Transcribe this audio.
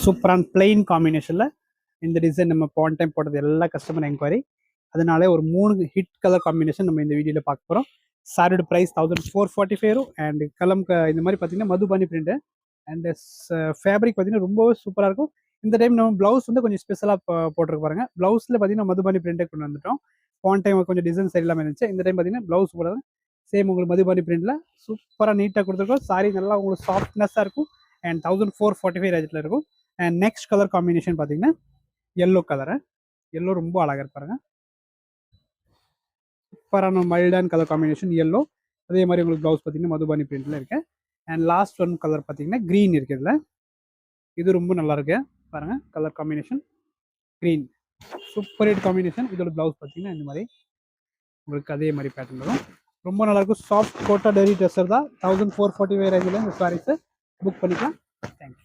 சூப்பரான பிளெயின் காம்பினேஷனில் இந்த டிசைன் நம்ம போன டைம் போட்டது எல்லா கஸ்டமர் என்கொயரி. அதனாலே ஒரு 3 ஹிட் கலர் காம்பினேஷன் நம்ம இந்த வீடியோவில் பார்க்க போகிறோம். சாரியோட ப்ரைஸ் 1445 வரும். அண்ட் இந்த மாதிரி பார்த்தீங்கன்னா மதுபானி பிரிண்ட் அண்ட் ஃபேப்ரிக் பார்த்தீங்கன்னா ரொம்பவே சூப்பராக இருக்கும். இந்த டைம் நம்ம ப்ளவுஸ் வந்து கொஞ்சம் ஸ்பெஷலாக போட்டிருக்கு பாருங்க. ப்ளவுஸில் பார்த்தீங்கன்னா மதுபானி பிரிண்டே கொண்டு வந்துட்டோம். போன டைம் கொஞ்சம் டிசைன் சரியில்லாமல் இருந்துச்சு. இந்த டைம் பார்த்தீங்கன்னா ப்ளவுஸ் போடுறது சேம் உங்களுக்கு மதுபானி பிரிண்டில் சூப்பராக நீட்டாக கொடுத்துருக்கோம். சாரி நல்லா உங்களுக்கு சாஃப்ட்னஸாக இருக்கும். அண்ட் 1445 ரேஞ்சில் இருக்கும். அண்ட் நெக்ஸ்ட் கலர் காம்பினேஷன் பார்த்தீங்கன்னா எல்லோ கலரு. எல்லோ ரொம்ப அழகாக இருப்பாருங்க. சூப்பரான மைல்டான கலர் காம்பினேஷன் எல்லோ. அதே மாதிரி உங்களுக்கு ப்ளவுஸ் பார்த்தீங்கன்னா மதுபானி பிரிண்டில் இருக்கு. அண்ட் லாஸ்ட் ஒன் கலர் பார்த்தீங்கன்னா க்ரீன் இருக்குது இதில். இது ரொம்ப நல்லா இருக்கு பாருங்க. Colour combination green super hit combination. இதோட ப்ளவுஸ் பார்த்தீங்கன்னா இந்த மாதிரி உங்களுக்கு அதே மாதிரி பேட்டர்ன் வரும். ரொம்ப நல்லாயிருக்கும். சாஃப்ட் கோட்டா டெய்லி ட்ரெஸ்ஸர் தான். 1445 ரேஞ்சில் இந்த சாரீஸை புக் பண்ணிக்கலாம். தேங்க்யூ.